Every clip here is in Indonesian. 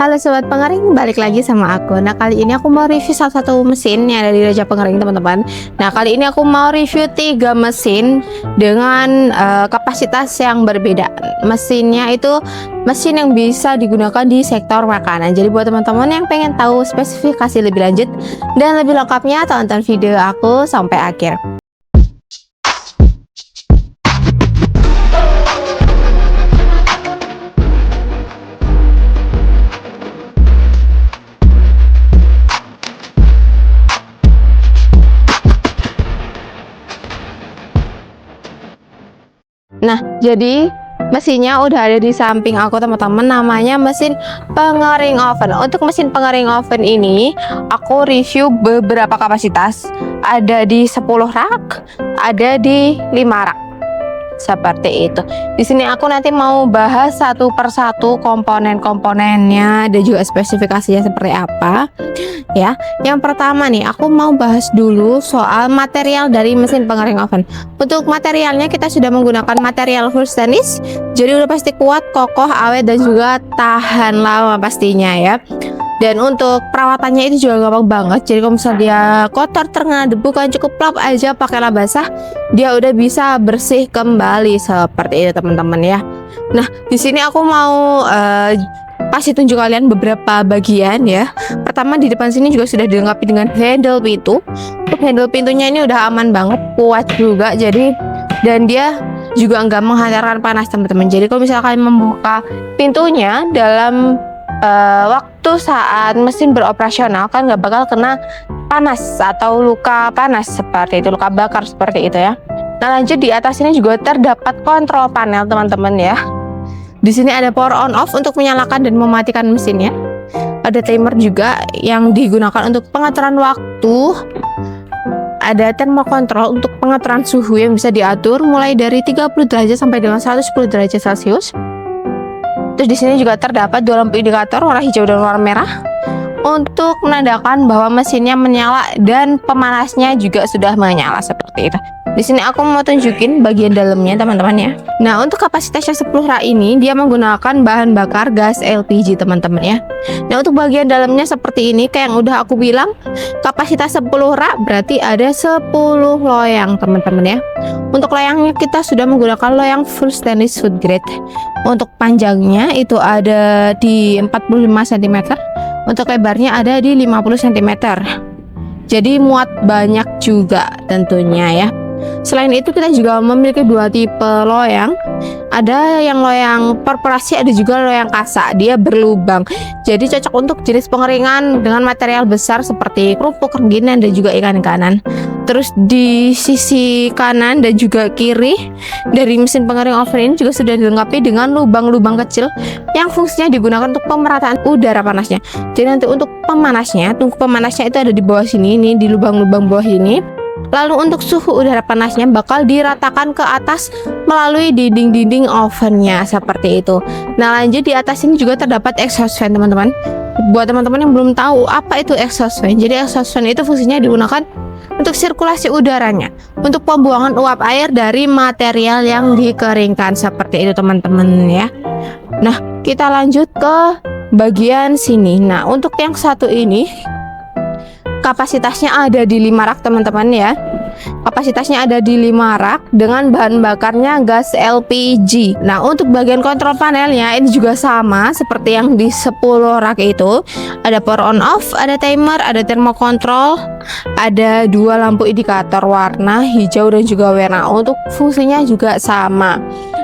Halo Sobat Pengering, balik lagi sama aku. Nah, kali ini aku mau review salah satu mesin yang ada di Raja Pengering, teman-teman. Nah, kali ini aku mau review 3 mesin dengan kapasitas yang berbeda. Mesinnya itu mesin yang bisa digunakan di sektor makanan. Jadi buat teman-teman yang pengen tahu spesifikasi lebih lanjut dan lebih lengkapnya, tonton video aku sampai akhir. Nah, jadi mesinnya udah ada di samping aku, teman-teman. Namanya mesin pengering oven. Untuk mesin pengering oven ini aku review beberapa kapasitas. Ada di 10 rak, ada di 5 rak. Seperti itu. Di sini aku nanti mau bahas satu persatu komponen-komponennya dan juga spesifikasinya seperti apa. Ya, yang pertama nih, aku mau bahas dulu soal material dari mesin pengering oven. Untuk materialnya kita sudah menggunakan material full stainless, jadi udah pasti kuat, kokoh, awet dan juga tahan lama pastinya ya. Dan untuk perawatannya itu juga gampang banget. Jadi kalau misalnya dia kotor, terkena debu, kan cukup lap aja pakai lap basah, dia udah bisa bersih kembali seperti itu, teman-teman ya. Nah, di sini aku mau kasih tunjuk kalian beberapa bagian ya. Pertama, di depan sini juga sudah dilengkapi dengan handle pintu. Untuk handle pintunya ini udah aman banget, kuat juga. Jadi dan dia juga nggak menghantarkan panas, teman-teman. Jadi kalau misalnya kalian membuka pintunya dalam waktu saat mesin beroperasional, kan nggak bakal kena panas atau luka panas seperti itu, luka bakar seperti itu ya. Nah, lanjut, di atas ini juga terdapat kontrol panel, teman-teman ya. Di sini ada power on off untuk menyalakan dan mematikan mesinnya. Ada timer juga yang digunakan untuk pengaturan waktu. Ada thermocontrol untuk pengaturan suhu yang bisa diatur mulai dari 30 derajat sampai dengan 110 derajat Celcius. Terus di sini juga terdapat 2 lampu indikator warna hijau dan warna merah untuk menandakan bahwa mesinnya menyala dan pemanasnya juga sudah menyala seperti itu. Di sini aku mau tunjukin bagian dalamnya, teman-teman ya. Nah, untuk kapasitasnya 10 rak ini dia menggunakan bahan bakar gas LPG, teman-teman ya. Nah, untuk bagian dalamnya seperti ini, kayak yang udah aku bilang, kapasitas 10 rak berarti ada 10 loyang, teman-teman ya. Untuk loyangnya kita sudah menggunakan loyang full stainless food grade. Untuk panjangnya itu ada di 45 cm, untuk lebarnya ada di 50 cm. Jadi muat banyak juga tentunya ya. Selain itu kita juga memiliki 2 tipe loyang. Ada yang loyang perforasi, ada juga loyang kasak. Dia berlubang. Jadi cocok untuk jenis pengeringan dengan material besar seperti kerupuk, rengginang dan juga ikan-ikanan. Terus di sisi kanan dan juga kiri dari mesin pengering oven ini juga sudah dilengkapi dengan lubang-lubang kecil yang fungsinya digunakan untuk pemerataan udara panasnya. Jadi nanti untuk pemanasnya, tungku pemanasnya itu ada di bawah sini, ini di lubang-lubang bawah ini. Lalu untuk suhu udara panasnya bakal diratakan ke atas melalui dinding-dinding ovennya seperti itu. Nah, lanjut, di atas ini juga terdapat exhaust fan, teman-teman. Buat teman-teman yang belum tahu apa itu exhaust fan, jadi exhaust fan itu fungsinya digunakan untuk sirkulasi udaranya, untuk pembuangan uap air dari material yang dikeringkan seperti itu, teman-teman ya. Nah, kita lanjut ke bagian sini. Nah, untuk yang satu ini kapasitasnya ada di 5 rak, teman-teman ya. Kapasitasnya ada di 5 rak dengan bahan bakarnya gas LPG. Nah, untuk bagian kontrol panelnya ini juga sama seperti yang di 10 rak itu. Ada power on off, ada timer, ada thermocontrol, ada 2 lampu indikator warna hijau dan juga warna. Untuk fungsinya juga sama.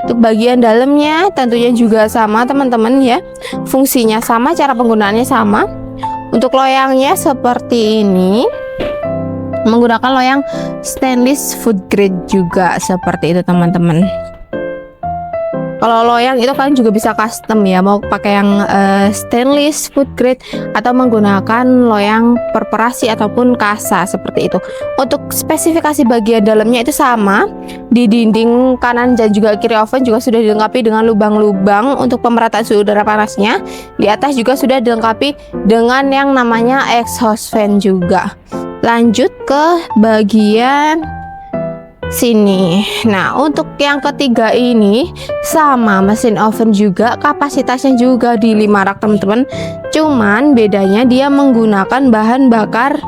Untuk bagian dalamnya tentunya juga sama, teman-teman ya. Fungsinya sama, cara penggunaannya sama. Untuk loyangnya seperti ini, menggunakan loyang stainless food grade juga seperti itu, teman-teman. Kalau loyang itu kan juga bisa custom ya, mau pakai yang stainless food grade atau menggunakan loyang perforasi ataupun kasa seperti itu. Untuk spesifikasi bagian dalamnya itu sama. Di dinding kanan dan juga kiri oven juga sudah dilengkapi dengan lubang-lubang untuk pemerataan suhu udara panasnya. Di atas juga sudah dilengkapi dengan yang namanya exhaust fan juga. Lanjut ke bagian sini. Nah, untuk yang ketiga ini sama mesin oven juga, kapasitasnya juga di 5 rak teman-teman. Cuman bedanya dia menggunakan bahan bakar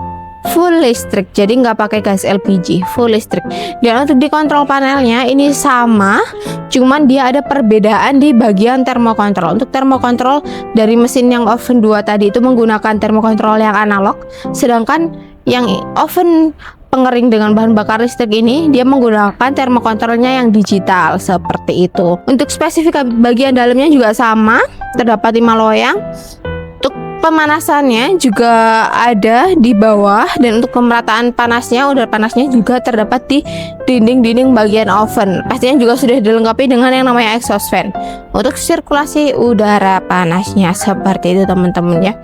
full listrik, jadi nggak pakai gas LPG, full listrik. Dan untuk di kontrol panelnya ini sama, cuman dia ada perbedaan di bagian termokontrol. Untuk termokontrol dari mesin yang oven 2 tadi itu menggunakan termokontrol yang analog, sedangkan yang oven pengering dengan bahan bakar listrik ini dia menggunakan termokontrolnya yang digital seperti itu. Untuk spesifikasi bagian dalamnya juga sama, terdapat 5 loyang. Untuk pemanasannya juga ada di bawah, dan untuk pemerataan panasnya, udara panasnya juga terdapat di dinding-dinding bagian oven. Pastinya juga sudah dilengkapi dengan yang namanya exhaust fan untuk sirkulasi udara panasnya seperti itu teman-teman ya.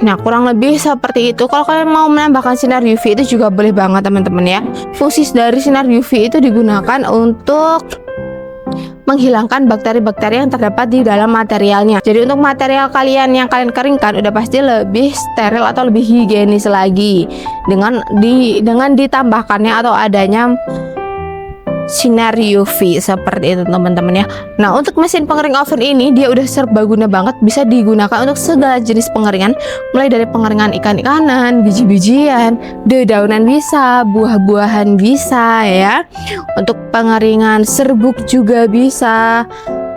Nah, kurang lebih seperti itu. Kalau kalian mau menambahkan sinar UV itu juga boleh banget teman-teman ya. Fungsi dari sinar UV itu digunakan untuk menghilangkan bakteri-bakteri yang terdapat di dalam materialnya. Jadi untuk material kalian yang kalian keringkan udah pasti lebih steril atau lebih higienis lagi dengan ditambahkannya atau adanya sinar UV seperti itu teman-teman ya. Nah, untuk mesin pengering oven ini dia udah serbaguna banget, bisa digunakan untuk segala jenis pengeringan, mulai dari pengeringan ikan-ikanan, biji-bijian, dedaunan bisa, buah-buahan bisa ya. Untuk pengeringan serbuk juga bisa,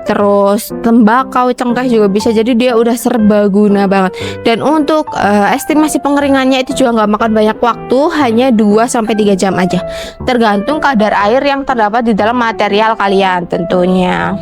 terus tembakau, cengkeh juga bisa. Jadi dia udah serbaguna banget. Dan untuk estimasi pengeringannya itu juga nggak makan banyak waktu, hanya 2-3 jam aja, tergantung kadar air yang terdapat di dalam material kalian tentunya.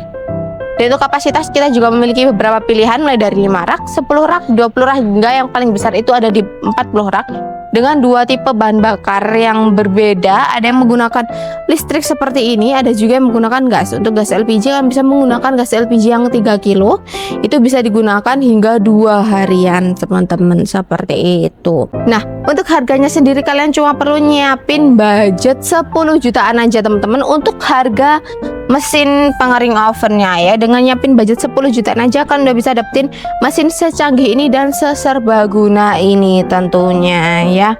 Dan untuk kapasitas kita juga memiliki beberapa pilihan, mulai dari 5 rak, 10 rak, 20 rak, hingga yang paling besar itu ada di 40 rak dengan 2 tipe bahan bakar yang berbeda. Ada yang menggunakan listrik seperti ini, ada juga yang menggunakan gas. Untuk gas LPG kan bisa menggunakan gas LPG yang 3 kilo, itu bisa digunakan hingga 2 harian teman-teman seperti itu. Nah, untuk harganya sendiri kalian cuma perlu nyiapin budget 10 jutaan aja teman-teman untuk harga mesin pengering ovennya ya. Dengan nyiapin budget 10 jutaan aja kan udah bisa dapetin mesin secanggih ini dan seserbaguna ini tentunya ya,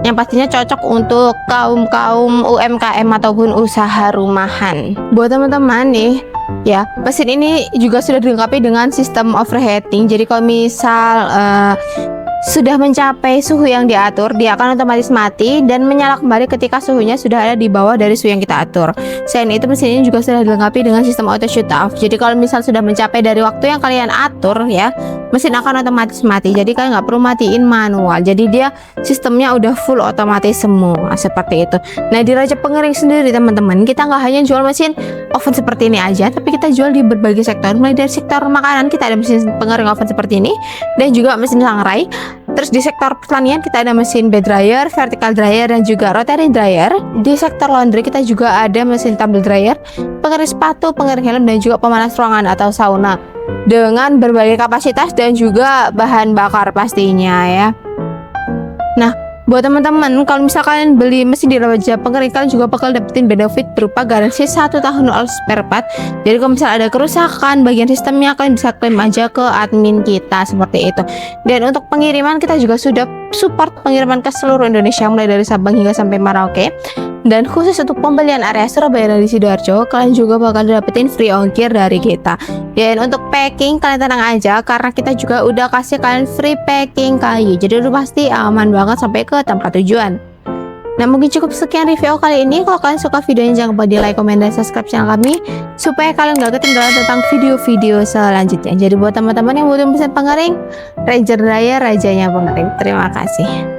yang pastinya cocok untuk kaum UMKM ataupun usaha rumahan. Buat teman-teman nih ya, mesin ini juga sudah dilengkapi dengan sistem overheating. Jadi kalau misal sudah mencapai suhu yang diatur, dia akan otomatis mati dan menyala kembali ketika suhunya sudah ada di bawah dari suhu yang kita atur. Selain itu, mesin ini juga sudah dilengkapi dengan sistem auto shut off. Jadi kalau misal sudah mencapai dari waktu yang kalian atur ya, mesin akan otomatis mati. Jadi kalian nggak perlu matiin manual. Jadi dia sistemnya udah full otomatis semua seperti itu. Nah, di Raja Pengering sendiri teman-teman, kita nggak hanya jual mesin oven seperti ini aja, tapi kita jual di berbagai sektor. Mulai dari sektor makanan kita ada mesin pengering oven seperti ini, dan juga mesin sangrai. Terus di sektor pertanian kita ada mesin bed dryer, vertical dryer, dan juga rotary dryer. Di sektor laundry kita juga ada mesin tumble dryer, pengering sepatu, pengering helm, dan juga pemanas ruangan atau sauna dengan berbagai kapasitas dan juga bahan bakar pastinya ya. Nah, buat teman-teman, kalau misalkan beli mesin di Raja Pengering, kalian juga bakal dapetin benefit berupa garansi 1 tahun all spare part. Jadi kalau misalnya ada kerusakan bagian sistemnya, kalian bisa klaim aja ke admin kita seperti itu. Dan untuk pengiriman kita juga sudah support pengiriman ke seluruh Indonesia, mulai dari Sabang hingga sampai Merauke. Dan khusus untuk pembelian area Surabaya dan di Sidoarjo, kalian juga bakal dapetin free ongkir dari kita. Dan untuk packing kalian tenang aja, karena kita juga udah kasih kalian free packing kayu. Jadi udah pasti aman banget sampai ke tempat tujuan. Nah, mungkin cukup sekian review kali ini. Kalau kalian suka videonya, jangan lupa di like, komen, dan subscribe channel kami supaya kalian gak ketinggalan tentang video-video selanjutnya. Jadi buat teman-teman yang butuh mesin pengering, Ranger Dryer, rajanya pengering. Terima kasih.